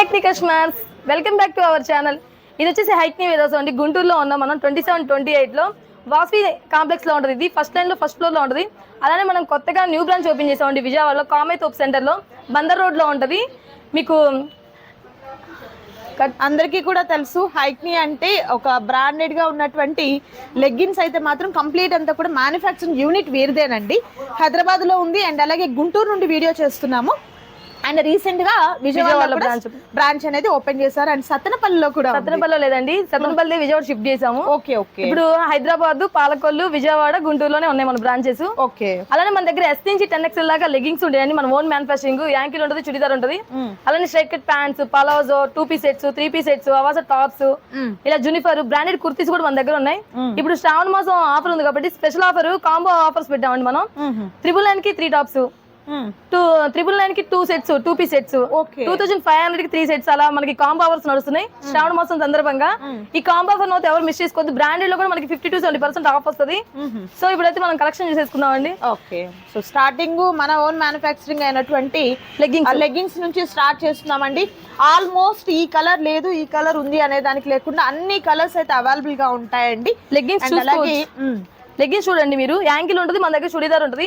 హైక్నీ customers welcome back to our channel. ఇది వచ్చేసి హైక్నీ warehouse అండి. గుంటూరులో ఉన్నాం మనం. 27-28లో వాస్వి కాంప్లెక్స్ లో ఉంటుంది. ఇది ఫస్ట్ లైన్ లో ఫస్ట్ ఫ్లోర్ లో ఉంటుంది. అలానే మనం కొత్తగా న్యూ బ్రాంచ్ ఓపెన్ చేసామండి విజయవాడలో కామై తోప్ సెంటర్ లో బందర్ రోడ్ లో ఉంటుంది. మీకు అందరికీ కూడా తెలుసు హైక్నీ అంటే ఒక బ్రాండెడ్ గా ఉన్నటువంటి లెగ్గిన్స్ అయితే మాత్రం కంప్లీట్ అంతా కూడా మ్యానుఫ్యాక్చరింగ్ యూనిట్ వీరిదేనండి. హైదరాబాద్ లో ఉంది అండ్ అలాగే గుంటూరు నుండి వీడియో చేస్తున్నాము. అండ్ రీసెంట్ గా విజయవాడలో బ్రాంచ్ అనేది ఓపెన్ చేశారు. అండ్ సత్తెనపల్లిలో కూడా సత్తెనపల్లిలో లేదండి, సత్తెనపల్లి విజయవాడ షిఫ్ట్ చేసాము. Okay okay. ఇప్పుడు హైదరాబాద్, పాలకొల్లు, విజయవాడ, గుంటూరులోనే ఉన్నాయి మన బ్రాంచెస్. ఓకే. అలానే మన దగ్గర S నుంచి 10XL దాకా లెగ్గింగ్స్ ఉంటాయండి. మన ఓన్ మ్యానుఫ్యాక్చరింగ్. యాంకిల్ ఉంటుంది, చుడిదార్ ఉంటుంది. అలానే straight cut pants, palazzo, 2 piece sets, 3 piece sets, అవాస టాప్స్, ఇలా జూనిఫర్ బ్రాండెడ్ కుర్తీస్ కూడా మన దగ్గర ఉన్నాయి. ఇప్పుడు శ్రావణ మాసం ఆఫర్ ఉంది కాబట్టి స్పెషల్ ఆఫర్ కాంబో ఆఫర్స్ పెట్టామండి మనం. 999 కి 3 టాప్స్, 999 కి 2 సెట్స్, 2 పీస్ సెట్స్, 2500 కి 3 సెట్స్, అలా మనకి కాంబో ఆఫర్స్ నడుస్తున్నాయి శ్రావణ మాసం సందర్భంగా. ఈ కాంబో ఆఫర్ నోట్ ఎవరు మిస్ చేసుకోవద్దు. బ్రాండెడ్ లో కూడా మనకి 50-70% ఆఫ్ వస్తుంది. సో ఇప్పుడైతే మనం కలెక్షన్ చేసేసుకున్నామండి. ఓకే. సో స్టార్టింగ్ మన ఓన్ మ్యానుఫ్యాక్చరింగ్ అయినటువంటి లెగ్గింగ్స్ నుంచి స్టార్ట్ చేస్తున్నామండి. ఆల్మోస్ట్ ఈ కలర్ లేదు, ఈ కలర్ ఉంది అనే దానికి లేకుండా అన్ని కలర్స్ అయితే అవైలబుల్ గా ఉంటాయండి. లెగ్గిన్స్ చూడండి మీరు. యాంకిల్ ఉంటుంది మన దగ్గర, చుడిదార్ ఉంటుంది.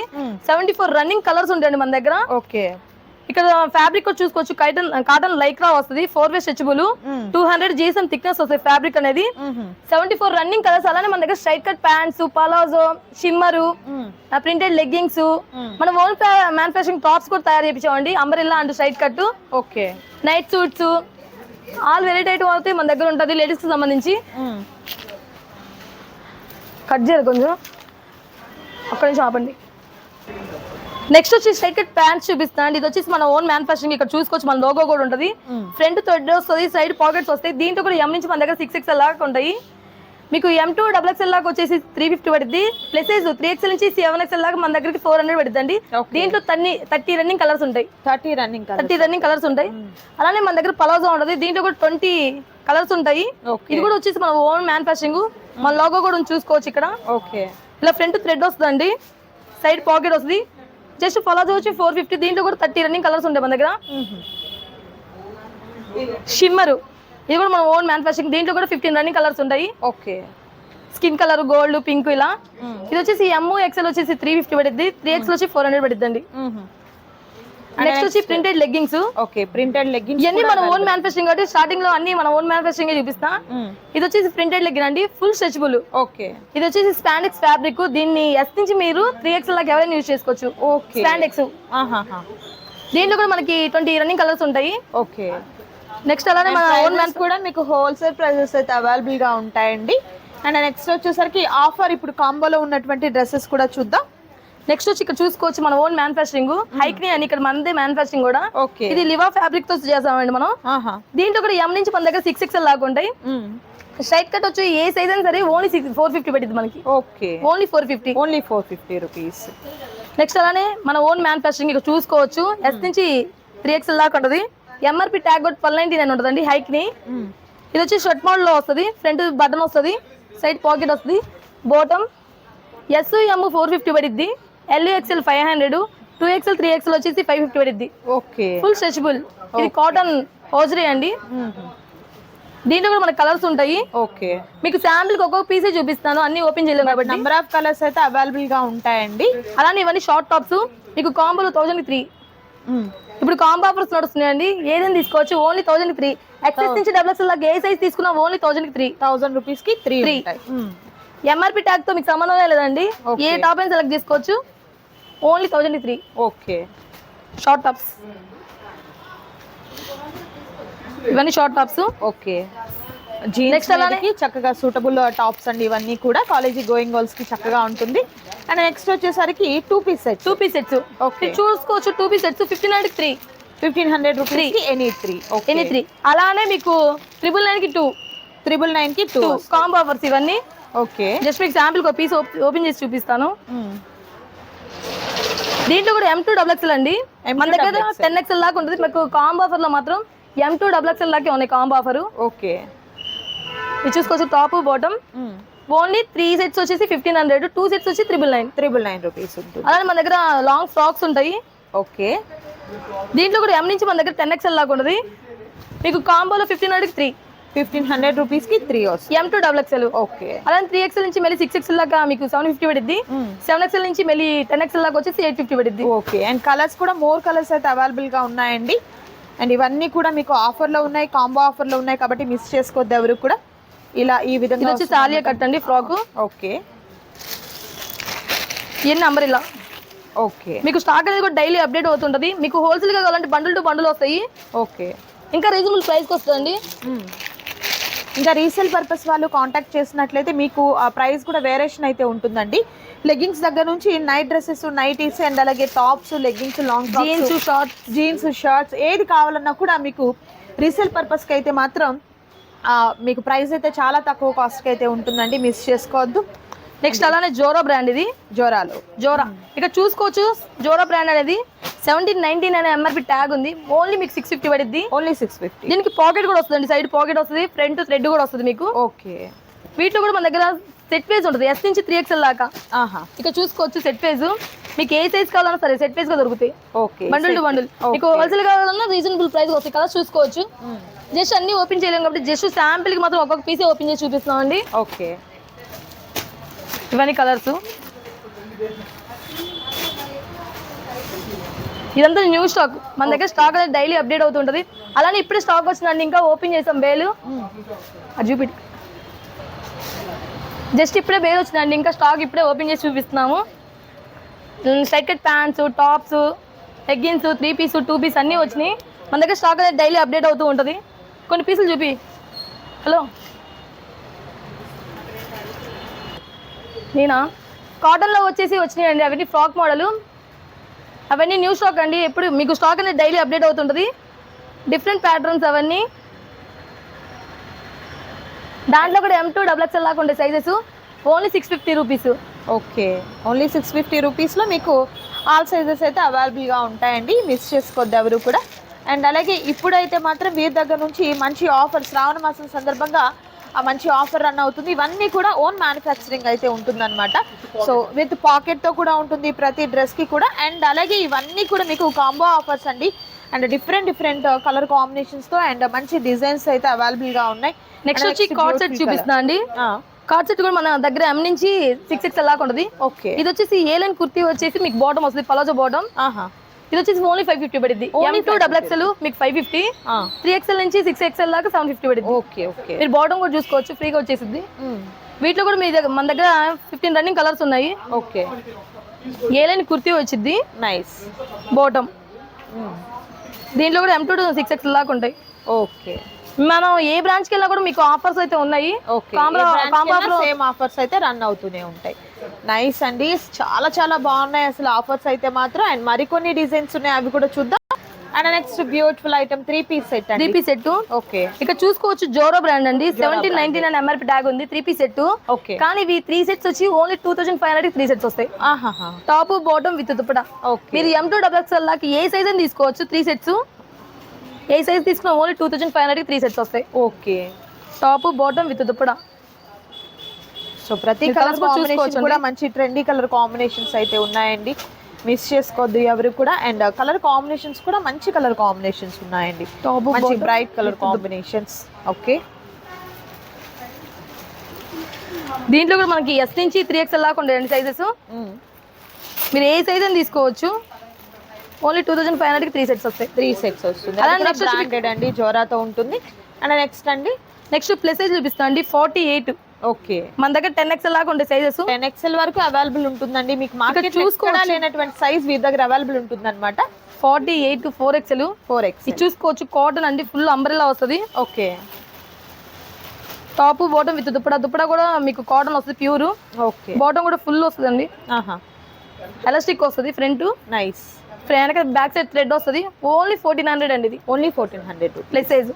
74 రన్నింగ్ కలర్స్ ఉంటాయండి మన దగ్గర. ఓకే. ఇక్కడ ఫ్యాబ్రిక్ చూసుకోవచ్చు. కాటన్ లైక్రా వస్తుంది, 4-way స్ట్రెచబుల్, 200 GSM థిక్నెస్ వస్తుంది ఫ్యాబ్రిక్ అనేది. 74 రన్నింగ్ కలర్స్. అలానే మన దగ్గర straight cut pants, palazzo, shimmer, printed leggings, మన ఓన్ మ్యానుఫ్యాక్చరింగ్ టాప్స్ కూడా తయారు చేయించామండి. Umbrella and straight cut. Okay. Night suits, all variety item అయితే మన దగ్గర ఉంటుంది లేడీస్ కి సంబంధించి. కట్ చేయాలి కొంచెం, ఒక్క నిమిషం ఆపండి. నెక్స్ట్ వచ్చి స్ట్రైట్ కట్ ప్యాంట్స్ చూపిస్తాను. ఇది వచ్చేసి మన ఓన్ మ్యానుఫ్యాక్చరింగ్. ఇక్కడ చూసుకోవచ్చు మన లోగో కూడా ఉంటుంది. ఫ్రంట్ థ్రెడ్ వస్తుంది, సైడ్ పాకెట్స్ వస్తాయి. దీంట్లో కూడా M నుంచి మన దగ్గర 6XL దాకా ఉంటాయి. మీకు M2 XXL దాకా వచ్చేసి 350 పడుతుంది. ప్లస్ 3XL నుంచి 7XL దాకా మన దగ్గరికి 400 పడుతుంది. దీంట్లో 30 రన్నింగ్ కలర్స్ ఉంటాయి. 30 రన్నింగ్ కలర్స్ ఉంటాయి. అలానే మన దగ్గర పలాజో ఉంటుంది. దీంట్లో కూడా 20 కలర్స్ ఉంటాయి. ఇది కూడా వచ్చేసి మన ఓన్ మ్యానుఫ్యాక్చరింగ్. మన లోగో కూడా చూసుకోవచ్చు ఇక్కడ. ఓకే. ఇలా ఫ్రంట్ థ్రెడ్ వస్తుందండి, సైడ్ పాకెట్ వస్తుంది. జస్ట్ పలాజో వచ్చి 450. దీంట్లో కూడా 30 రన్నింగ్ కలర్స్ ఉంటాయి మన దగ్గర. షిమ్మర్, ఇది కూడా మన ఓన్ మ్యానుఫ్యాక్చరింగ్. దీంట్లో కూడా 15 రన్నింగ్ కలర్స్ ఉంటాయి. Okay. Skin colour, gold, pink, ఇలా. ఇది వచ్చేసి MXL వచ్చేసి 350 పడుద్ది, 3XL వచ్చి 400 పడుద్దండి. నెక్స్ట్ వచ్చి printed leggings. Okay. Printed leggings ఇవన్నీ మన ఓన్ మ్యానుఫ్యాక్చరింగ్ కాబట్టి స్టార్టింగ్ లో అన్ని మన ఓన్ మ్యానుఫ్యాక్చరింగ్ చూపిస్తా. ఇది వచ్చేసి ప్రింటెడ్ లెగ్గిన్ అండి, ఫుల్ స్ట్రెచబుల్. ఓకే. ఇది వచ్చేసి స్పాండెక్స్ ఫ్యాబ్రిక్. దీన్ని S నుంచి మీరు 3XL దాకా ఎవరైనా యూజ్ చేసుకోవచ్చు. ఓకే. స్పాండెక్స్. దీంట్లో కూడా మనకి 20 రన్నింగ్ కలర్స్ ఉంటాయి. ఓకే. నెక్స్ట్ అలానే మన ఓన్ మ్యాన్ కూడా మీకు హోల్సేల్ ప్రైసెస్ అయితే అవైలబుల్ గా ఉంటాయండి. అండ్ నెక్స్ట్ వచ్చేసరికి ఆఫర్ ఇప్పుడు కాంబోలో ఉన్నటువంటి డ్రెస్సెస్ కూడా చూద్దాం. నెక్స్ట్ వచ్చి ఇక్కడ చూసుకోవచ్చు మన ఓన్ మ్యానుఫ్యాక్చరింగ్ హైక్నీ అని. ఇక్కడ మనదే మ్యానుఫ్యాక్చరింగ్ కూడా. ఇది లివా ఫ్యాబ్రిక్ తో చేసామండి మనం. దీంట్లో కూడా M నుంచి మన దగ్గర 6XL దాకా ఉంటాయి. స్ట్రైట్ కట్ వచ్చి ఏ సైజ్ అయినా సరే ఓన్లీ 450 పడుతుంది మనకి. ఓకే. Only 450 rupees. నెక్స్ట్ అలానే మన ఓన్ మ్యానుఫ్యాక్చరింగ్ ఇక్కడ చూసుకోవచ్చు. S నుంచి 3XL దాకా ఉంటుంది. MRP ట్యాగ్ కూడా 1299 ఉంటుందండి హైక్నీ. ఇది వచ్చి షర్ట్ మోడల్ లో వస్తుంది. ఫ్రంట్ బటన్ వస్తుంది, సైడ్ పాకెట్ వస్తుంది. బాటమ్ S M 450 పడుద్ది. LXL 500, 2XL 3XL వచ్చేసి 550 పడుద్ది. ఓకే. Full stretchable. ఇది కాటన్ హోజరీ అండి. దీంట్లో కూడా మనకి కలర్స్ ఉంటాయి. ఓకే. మీకు శాంపిల్ కి ఒక్కొక్క పీసే చూపిస్తాను, అన్ని ఓపెన్ చేయలేము కాబట్టి. నంబర్ ఆఫ్ కలర్స్ అయితే అవైలబుల్ గా ఉంటాయండి. అలానే ఇవన్నీ షార్ట్ టాప్స్. మీకు కాంబోలో 1003. ఇప్పుడు కాంబో ఆఫర్స్ నడుస్తున్నాయండి. ఏదైనా తీసుకోవచ్చు, ఓన్లీ 1003. XS నుంచి XXL దాకా ఏ సైజ్ తీసుకున్నా ఓన్లీ 1003. 1000 రూపీస్ కి 3 ఉంటాయి. MRP ట్యాగ్ తో మీకు సంబంధమే లేదండి. ఏ టాప్ అయినా సెలెక్ట్ చేసుకోవచ్చు, ఓన్లీ 1003. ఓకే. షార్ట్ టాప్స్, ఇవన్నీ షార్ట్ టాప్స్. ఓకే. నెక్స్ట్ అలానే చక్కగా సూటబుల్ టాప్స్ అండి. ఇవన్నీ కూడా కాలేజీ గోయింగ్ గర్ల్స్ కి చక్కగా ఉంటుంది. అండ్ నెక్స్ట్ వచ్చేసరికి 2 పీస్ సెట్స్. ఓకే. చూసుకోవచ్చు 2 పీస్ సెట్స్ 1500 రూపీస్ కి ఎనీ 3. అలానే మీకు 999 కి 2, 999 కి 2 కాంబో ఆఫర్స్ ఇవన్నీ. ఓకే. జస్ట్ మీకు శాంపిల్ ఒక పీస్ ఓపెన్ చేసి చూపిస్తాను. దీంట్లో కూడా M2 XXL అండి. మన దగ్గర 10XL దాకా ఉంటుంది. మీకు కాంబో ఆఫర్ లో మాత్రం M2 XXL దాకా ఉన్నాయి కాంబో ఆఫర్. ఓకే. ఇది చూసుకోవచ్చు టాప్ బాటమ్. ఓన్లీ 3 సెట్స్ వచ్చేసి 1500, 2 సెట్స్ వచ్చి 999 రూపీస్ ఉంటుంది. అలానే మన దగ్గర లాంగ్ ఫ్రాక్స్ ఉంటాయి. ఓకే. దీంట్లో కూడా M నుంచి మన దగ్గర 10XL దాకా ఉంటుంది. మీకు కాంబోలో 1500కి 3. 1500 రూపీస్కి 3 వస్తుంది. M2 XXL. ఓకే. అలానే 3XL నుంచి మళ్ళీ 6XL దాకా మీకు 750 పడిద్ది. 7XL నుంచి మళ్ళీ 10XL దాకా వచ్చేసి 850 పడిద్ది. ఓకే. అండ్ కలర్స్ కూడా మోర్ కలర్స్ అయితే అవైలబుల్గా ఉన్నాయండి. అండ్ ఇవన్నీ కూడా మీకు ఆఫర్లో ఉన్నాయి, కాంబో ఆఫర్లో ఉన్నాయి కాబట్టి మిస్ చేసుకోవద్దు ఎవరు కూడా. ఇలా ఈ విధంగా ఇది వచ్చేసి ఆలియా కట్ అండి ఫ్రాక్. ఓకే. ఇవన్నీ నంబర్ ఇలా. ఓకే. మీకు స్టాక్ అనేది కూడా డైలీ అప్డేట్ అవుతుంటది. మీకు హోల్సేల్గా కావాలంటే బండిల్ టు బండిల్ వస్తాయి. ఓకే. ఇంకా రీజనబుల్ ప్రైస్కి వస్తుందండి. ఇంకా రీసేల్ పర్పస్ వాళ్ళు కాంటాక్ట్ చేసినట్లయితే మీకు ఆ ప్రైస్ కూడా వేరియేషన్ అయితే ఉంటుందండి. లెగ్గింగ్స్ దగ్గర నుంచి నైట్ డ్రెస్సెస్, నైటీస్ అండ్ అలాగే tops, leggings, long jeans, shorts ఏది కావాలన్నా కూడా మీకు రీసేల్ పర్పస్కి అయితే మాత్రం మీకు ప్రైస్ అయితే చాలా తక్కువ కాస్ట్కి అయితే ఉంటుందండి. మిస్ చేసుకోవద్దు. నెక్స్ట్ అలానే జోరా బ్రాండ్, ఇది జోరా ఇక్కడ చూసుకోవచ్చు. జోరా బ్రాండ్ అనేది 1719 అనే ఎంఆర్పి ట్యాగ్ ఉంది. ఓన్లీ మీకు 650 పడిద్ది. ఓన్లీ 650. దీనికి పాకెట్ కూడా వస్తుంది, సైడ్ పాకెట్ వస్తుంది, ఫ్రంట్ థ్రెడ్ కూడా వస్తుంది మీకు. ఓకే. వీటిలో కూడా మన దగ్గర సెట్ పేజ్ ఉంటుంది, S నుంచి 3XL దాకా. ఇక్కడ చూసుకోవచ్చు సెట్ పేజ్. మీకు ఏ సైజ్ కావాలన్నా సరే సెట్ పేజ్ గా దొరుకుతాయి. Bundle to bundle. మీకు హోల్సేల్ కావాలన్నా రీజనబుల్ ప్రైస్ వస్తాయి. కలర్స్ చూసుకోవచ్చు. జస్ట్ అన్ని ఓపెన్ చేయలేము కాబట్టి జస్ట్ శాంపిల్ కి మాత్రం ఒక్కొక్క పీసే ఓపెన్ చేసి చూపిస్తున్నాం అండి. ఓకే. ఇవన్నీ కలర్స్. ఇదంతా న్యూ స్టాక్. మన దగ్గర స్టాక్ అనేది డైలీ అప్డేట్ అవుతుంటది. అలానే ఇప్పుడే స్టాక్ వచ్చిందండి, ఇంకా ఓపెన్ చేసాం బేలు. అది చూపి జస్ట్ ఇప్పుడే బేల్ వచ్చిందండి, ఇంకా స్టాక్ ఇప్పుడే ఓపెన్ చేసి చూపిస్తున్నాము. Straight cut pants, tops, leggings, 3 piece 2 piece అన్నీ వచ్చినాయి. మన దగ్గర స్టాక్ అనేది డైలీ అప్డేట్ అవుతూ ఉంటుంది. కొన్ని పీసులు చూపి. హలో నేనా కాటన్లో వచ్చేసి వచ్చినాయండి. అవన్నీ ఫ్రాక్ మోడలు, అవన్నీ న్యూ స్టాక్ అండి. ఎప్పుడు మీకు స్టాక్ అనేది డైలీ అప్డేట్ అవుతుంటుంది. డిఫరెంట్ ప్యాటర్న్స్ అవన్నీ. దాంట్లో కూడా M2 XXL లాగా ఉండే sizes. Only 650 rupees. Okay. Only 650 రూపీస్లో మీకు ఆల్ సైజెస్ అయితే అవైలబుల్గా ఉంటాయండి. మిస్ చేసుకోవద్దు ఎవరు కూడా. అండ్ అలాగే ఇప్పుడైతే మాత్రం వీరి దగ్గర నుంచి మంచి ఆఫర్, శ్రావణ మాసం సందర్భంగా మంచి ఆఫర్ రన్ అవుతుంది. ఇవన్నీ కూడా ఓన్ మ్యానుఫ్యాక్చరింగ్ అయితే ఉంటుందన్నమాట. సో విత్ పాకెట్తో కూడా ఉంటుంది ప్రతి డ్రెస్కి కూడా. అండ్ అలాగే ఇవన్నీ కూడా మీకు కాంబో ఆఫర్స్ అండి. అండ్ డిఫరెంట్ కలర్ కాంబినేషన్స్తో అండ్ మంచి డిజైన్స్ అయితే అవైలబుల్గా ఉన్నాయి. నెక్స్ట్ వచ్చి కార్డ్ సెట్ చూపిస్తున్నా అండి. కార్డ్ సెట్ కూడా మన దగ్గర M నుంచి 6XL దాకా ఉంటుంది. ఓకే. ఇది వచ్చేసి ఏ లైన్ కుర్తీ వచ్చేసి మీకు బాటమ్ వస్తుంది, పలాజో బాటమ్. ఇది వచ్చేసి ఓన్లీ 550 పడింది. M2 XXL మీకు 550, 3XL నుంచి 6XL దాకా 750 పడింది. ఓకే. ఓకే. మీరు బాటమ్ కూడా చూసుకోవచ్చు, ఫ్రీగా వచ్చేసింది. వీటిలో కూడా మీ దగ్గర మన దగ్గర 15 రన్నింగ్ కలర్స్ ఉన్నాయి. ఓకే. ఏ లైన్ కుర్తీ వచ్చింది, నైస్ బాటమ్. దీంట్లో కూడా M2 to 6XL దాకా ఉంటాయి. ఓకే. మనం ఏ బ్రాంచ్కి వెళ్ళినా కూడా మీకు ఆఫర్స్ అయితే ఉన్నాయి. సేమ్ ఆఫర్స్ అయితే రన్ అవుతూనే ఉంటాయి. నైస్ అండి, చాలా చాలా బాగున్నాయి అసలు ఆఫర్స్ అయితే మాత్రం. అండ్ మరికొన్ని డిజైన్స్ ఉన్నాయి, అవి కూడా చూద్దాం. And next beautiful item 3 piece set. 3 piece set. Okay. ఇక్కడ చూసుకోవచ్చు జోరో బ్రాండ్ అండి. 1719 అనే ఎంఆర్పి ట్యాగ్ ఉంది. 3 పీస్ సెట్. ఓకే. కానీ ఇవి 3 సెట్స్ వచ్చి ఓన్లీ 2500 3 సెట్స్ వస్తాయి. Top bottom with dupatta. మీరు M2 XXL దాకా ఏ సైజ్ అని తీసుకోవచ్చు. 3 సెట్స్ ఏ సైజ్ తీసుకున్నా ఓన్లీ 2500 3 సెట్స్ వస్తాయి. Okay. Top bottom with dupatta. So ప్రతి కలర్ కాంబినేషన్ కూడా మంచి ట్రెండీ కలర్ కాంబినేషన్స్ అయితే ఉన్నాయండి. మిస్ చేసుకోవద్దు ఎవరు కూడా. అండ్ కలర్ కాంబినేషన్స్ కూడా మంచి కలర్ కాంబినేషన్స్ ఉన్నాయండి, మంచి బ్రైట్ కలర్ కాంబినేషన్స్. ఓకే. దీంట్లో కూడా మనకి S నుంచి 3XL దాకా ఉండేయండి సైజెస్. మీరు ఏ సైజ్ అని తీసుకోవచ్చు. ఓన్లీ 2500 3 సెట్స్ వస్తాయి. 3 సెట్స్ వస్తుంది. అలా నెక్స్ట్ బ్రాండెడ్ అండి, జోరాతో ఉంటుంది. అండ్ నెక్స్ట్ అండి, నెక్స్ట్ ప్లస్ సైజ్ చూపిస్తా అండి. 48. ఓకే. మన దగ్గర 10XL దాకా ఉండే సైజెస్. 10XL వరకు అవైలబుల్ ఉంటుందండి. మీకు మార్కెట్ చూసుకోవడం లేనటువంటి సైజ్ వీరి దగ్గర అవైలబుల్ ఉంటుంది అనమాట. 48 to 4XL. ఇది చూసుకోవచ్చు. కాటన్ అండి, ఫుల్ అంబ్రెల్లా వస్తుంది. Okay. Top bottom with dupatta. Dupatta కూడా మీకు కాటన్ వస్తుంది ప్యూర్. ఓకే. బాటమ్ కూడా ఫుల్ వస్తుంది అండి. ఎలాస్టిక్ వస్తుంది ఫ్రంట్. నైస్. వెనక బ్యాక్ సైడ్ థ్రెడ్ వస్తుంది. ఓన్లీ 1400 అండి. ఇది ఓన్లీ 1400 ప్లస్ సైజ్.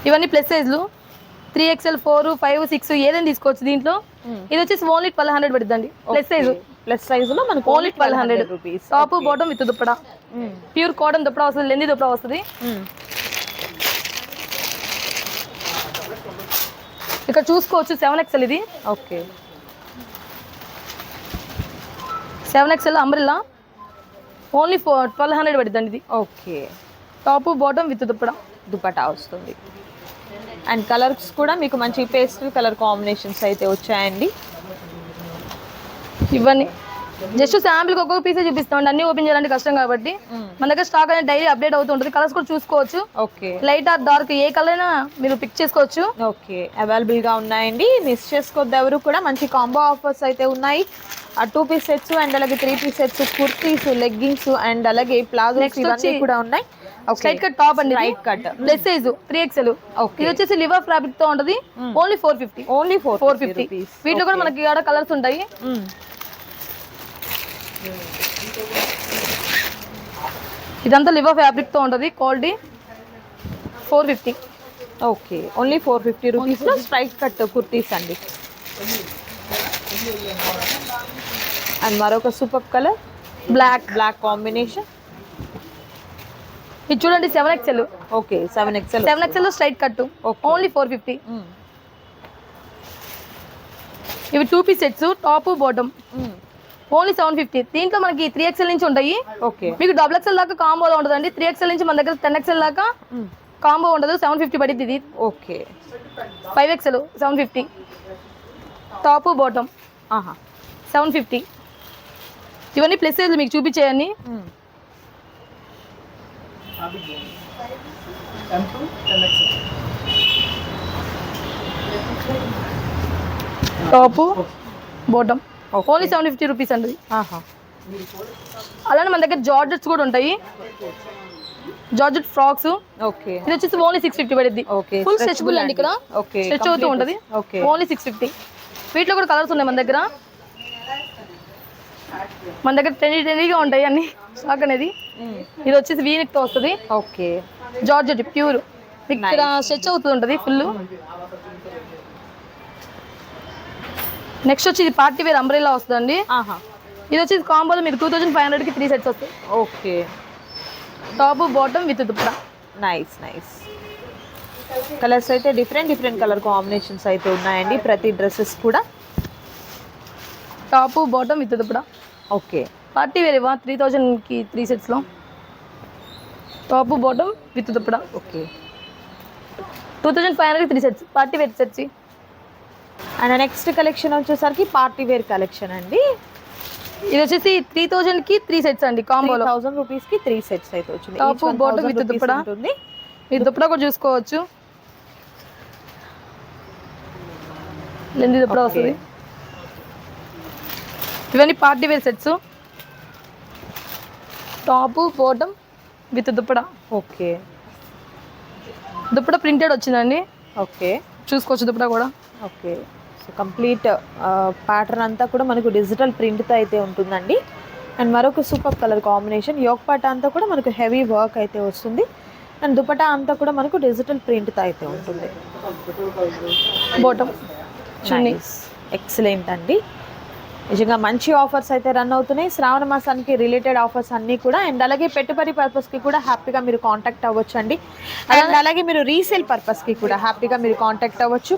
ఇవన్నీ ప్లస్ సైజ్లు. 3XL 4 5 6 ఏదైనా తీసుకోవచ్చు దీంట్లో. ఇది వచ్చేసి ఓన్లీ 1200 పడుతుందండి. Plus size. ప్లస్ సైజ్ లో మనకు only 1200 rupees. Top bottom with dupatta. Pure cotton dupatta వస్తుంది, లెంది దుపట్టా వస్తుంది. ఇక్కడ చూసుకోవచ్చు 7XL ఇది. ఓకే. 7XL అంబ్రెల్లా ఓన్లీ 1200 పడుతుందండి ఇది. Okay. Top bottom with dupatta. Dupatta వస్తుంది. అండ్ కలర్స్ కూడా మీకు మంచి పేస్టల్ కలర్ కాంబినేషన్స్ అయితే వచ్చాయండి. ఇవన్నీ జస్ట్ శాంపుల్కి ఒక్కొక్క పీసే చూపిస్తామండి, అన్ని ఓపెన్ చేయాలంటే కష్టం కాబట్టి. మన దగ్గర స్టాక్ అనేది డైలీ అప్డేట్ అవుతూ ఉంటుంది. కలర్స్ కూడా చూసుకోవచ్చు, ఓకే. లైట్ ఆర్ డార్క్ ఏ కలర్ అయినా మీరు పిక్ చేసుకోవచ్చు. ఓకే, అవైలబుల్ గా ఉన్నాయండి, మిస్ చేసుకోవద్దు ఎవరు కూడా. మంచి కాంబో ఆఫర్స్ అయితే ఉన్నాయి. 2 పీస్ సెట్స్ అండ్ అలాగే 3 piece sets, kurtis, leggings and అలాగే ప్లాజోస్ ఇవన్నీ కూడా ఉన్నాయి. స్ట్రైట్ కట్ టాప్ అండి, right cut plus size 3XL. ఇది వచ్చేసి లివర్ ఫ్యాబ్రిక్ తో ఉంటది. ఓన్లీ 450. ఓన్లీ 450. వీటిలో కూడా మనకి ఇక్కడ కలర్స్ ఉంటాయి. ఇదంతా లివర్ ఫ్యాబ్రిక్ తో ఉంటది, క్వాలిటీ 450. ఓకే, ఓన్లీ 450 రూపీస్ లో స్ట్రైట్ కట్ కుర్తీస్ అండి. అండ్ మరొక సూపర్ కలర్ బ్లాక్ కాంబినేషన్. ఇది చూడండి 7XL. ఓకే, 7XL లో స్ట్రైట్ కట్ ఓన్లీ 450. ఇవి 2 piece sets, top bottom only 750. దీంట్లో మనకి 3XL నుంచి ఉంటాయి. ఓకే, మీకు XXL దాకా కాంబోలో ఉంటుందండి. 3XL నుంచి మన దగ్గర 10XL దాకా కాంబో ఉండదు. 750 పడింది ఇది. Okay, 5XL 750. Top bottom 750. ఇవన్నీ ప్లస్ సైజ్ మీకు చూపించేయన్ని. టాప్ బాటమ్ ఓన్లీ 750 రూపీస్ అండి. అలానే మన దగ్గర జార్జెట్స్ కూడా ఉంటాయి, జార్జెట్ ఫ్రాక్స్. ఓకే, ఇది వచ్చేసి ఓన్లీ 650 పడుద్ది. ఫుల్ స్ట్రెచబుల్ అండి, ఇక్కడ స్ట్రెచ్ అవుతూ ఉంటది. ఓన్లీ 650. వీటిలో కూడా కలర్స్ ఉన్నాయి మన దగ్గర. మన దగ్గర ట్రెండీగా ఉంటాయి అన్ని స్టాక్ అనేది. ఇది వచ్చేసి వీనెక్ తో వస్తుంది. ఓకే, జార్జెట్ ప్యూర్, ఇక్కడ స్ట్రెచ్ అవుతూ ఉంటది ఫుల్. నెక్స్ట్ వచ్చి ఇది పార్టీ వేర్ అంబ్రెల్లా వస్తుందండి. ఇది వచ్చి కాంబోలో మీకు 2500కి 3 సెట్స్ వస్తాయి. Okay, top bottom with dupatta. Nice. Colours అయితే డిఫరెంట్ కలర్ కాంబినేషన్స్ అయితే ఉన్నాయండి ప్రతి డ్రెస్సెస్ కూడా. Top bottom with dupatta. Okay, party wear ఇవా 3000కి 3 సెట్స్లో top bottom with dupatta. Okay, 2500కి 3 sets party wear sets. And next collection వచ్చేసరికి పార్టీ వేర్ కలెక్షన్ అండి. ఇది వచ్చేసి 3000కి 3 సెట్స్ అండి కాంబోలో. 1000 రూపీస్కి 3 సెట్స్ అయితే వచ్చింది. టాప్ బాటమ్ విత్ దుప్పటా ఉంటుంది. ఈ దుప్పటా కూడా చూసుకోవచ్చు, లెంది దుప్పటా వస్తుంది. ఇవన్నీ party wear sets, top bottom with dupatta. Okay, dupatta printed వచ్చిందండి. ఓకే, చూసుకోవచ్చు దుప్పటా కూడా. ఓకే, సో కంప్లీట్ ప్యాటర్న్ అంతా కూడా మనకు డిజిటల్ ప్రింట్తో అయితే ఉంటుందండి. అండ్ మరొక సూపర్ కలర్ కాంబినేషన్. యోక్ పాట అంతా కూడా మనకు హెవీ వర్క్ అయితే వస్తుంది. అండ్ దుపట్టా అంతా కూడా మనకు డిజిటల్ ప్రింట్తో అయితే ఉంటుంది. బాటమ్ ఎక్సలెంట్ అండి, నిజంగా మంచి ఆఫర్స్ అయితే రన్ అవుతున్నాయి. శ్రావణ మాసానికి రిలేటెడ్ ఆఫర్స్ అన్నీ కూడా. అండ్ అలాగే పెట్టుబడి పర్పస్కి కూడా హ్యాపీగా మీరు కాంటాక్ట్ అవ్వచ్చు అండి. అండ్ అలాగే మీరు రీసేల్ పర్పస్కి కూడా హ్యాపీగా మీరు కాంటాక్ట్ అవ్వచ్చు.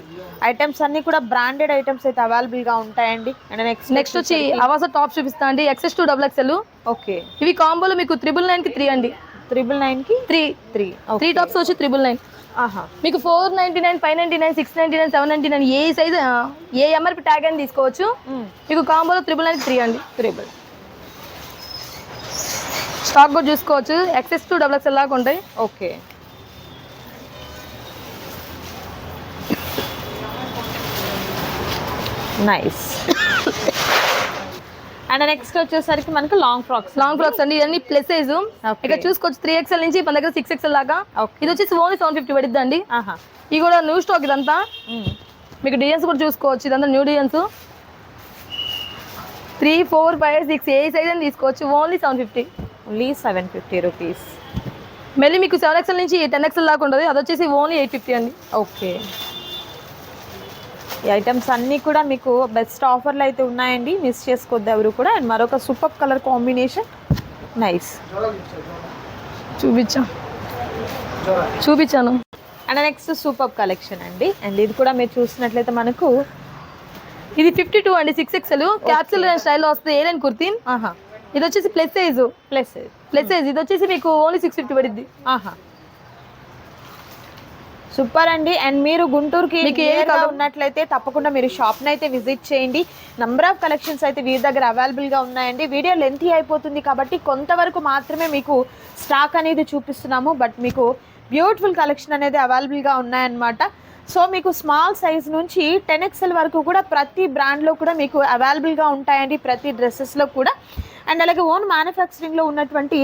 ఐటమ్స్ అన్నీ కూడా బ్రాండెడ్ ఐటమ్స్ అయితే అవైలబుల్గా ఉంటాయండి. అండ్ నెక్స్ట్ వచ్చి అవాసా టాప్ చూపిస్తా అండి, XS to XXL. ఓకే, ఇవి కాంబోలో మీకు 999కి 3 అండి. 999కి 3 టాప్స్ వచ్చి 999. మీకు 499, 599, 699, 799 ఏ సైజ్ ఏ ఎంఆర్పి ట్యాగ్ అని తీసుకోవచ్చు. మీకు కాంబోలో 999కి 3 అండి. స్టాక్ కూడా చూసుకోవచ్చు, XS to XXL లాగా ఉంటాయి. Okay, nice. అండ్ నెక్స్ట్ వచ్చేసరికి మనకు లాంగ్ ఫ్రాక్స్ అండి. ఇవన్నీ ప్లస్ సైజ్. ఇక్కడ చూసుకోవచ్చు 3XL నుంచి మన దగ్గర 6XL దాకా. ఇది వచ్చేసి ఓన్లీ 750 పడుద్ది అండి. ఇది కూడా న్యూ స్టాక్ ఇదంతా. మీకు డిజైన్స్ కూడా చూసుకోవచ్చు, ఇదంతా న్యూ డిజైన్స్. 3, 4, 5, 6 ఏ సైజ్ అని తీసుకోవచ్చు. Only 750 rupees. మళ్ళీ మీకు 7XL నుంచి 10XL దాకా ఉంటుంది. అది వచ్చేసి ఓన్లీ 850 అండి. ఓకే, ఈ ఐటమ్స్ అన్నీ కూడా మీకు బెస్ట్ ఆఫర్లు అయితే ఉన్నాయండి, మిస్ చేసుకోవద్దు ఎవరు కూడా. అండ్ మరొక సూపర్ కలర్ కాంబినేషన్. నైస్, చూపించాను. అండ్ నెక్స్ట్ సూపర్ కలెక్షన్ అండి. అండ్ ఇది కూడా మీరు చూసినట్లయితే మనకు ఇది 52 అండి, 6XL క్యాప్సూల్ స్టైల్లో వస్తుంది. ఏలైన్ కుర్తీ. ఇది వచ్చేసి ప్లస్ సైజ్. ప్లస్ సైజ్ ఇది వచ్చేసి మీకు ఓన్లీ 650 పడిద్ది. ఆహా సూపర్ అండి. అండ్ మీరు గుంటూరుకి నియర్గా ఉన్నట్లయితే తప్పకుండా మీరు షాప్ని అయితే విజిట్ చేయండి. నంబర్ ఆఫ్ కలెక్షన్స్ అయితే వీరి దగ్గర అవైలబుల్గా ఉన్నాయండి. వీడియో లెంతీ అయిపోతుంది కాబట్టి కొంతవరకు మాత్రమే మీకు స్టాక్ అనేది చూపిస్తున్నాము. బట్ మీకు బ్యూటిఫుల్ కలెక్షన్ అనేది అవైలబుల్గా ఉన్నాయన్నమాట. సో మీకు స్మాల్ సైజ్ నుంచి 10XL వరకు కూడా ప్రతి బ్రాండ్లో కూడా మీకు అవైలబుల్గా ఉంటాయండి, ప్రతి డ్రెస్సెస్లో కూడా. అండ్ అలాగే ఓన్ మ్యానుఫ్యాక్చరింగ్లో ఉన్నటువంటి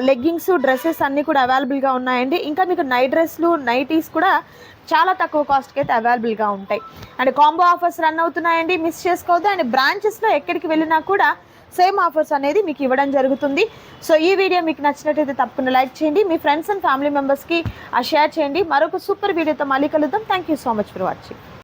లెగ్గింగ్స్ డ్రెస్సెస్ అన్నీ కూడా అవైలబుల్గా ఉన్నాయండి. ఇంకా మీకు నైట్ డ్రెస్లు నైటీస్ కూడా చాలా తక్కువ కాస్ట్కి అయితే అవైలబుల్గా ఉంటాయి. అండ్ కాంబో ఆఫర్స్ రన్ అవుతున్నాయండి, మిస్ చేసుకోవద్దు. అండ్ బ్రాంచెస్లో ఎక్కడికి వెళ్ళినా కూడా సేమ్ ఆఫర్స్ అనేది మీకు ఇవ్వడం జరుగుతుంది. సో ఈ వీడియో మీకు నచ్చినట్టయితే తప్పకుండా లైక్ చేయండి, మీ ఫ్రెండ్స్ అండ్ ఫ్యామిలీ మెంబర్స్కి షేర్ చేయండి. మరొక సూపర్ వీడియోతో మళ్ళీ కలుద్దాం. Thank you so much for watching.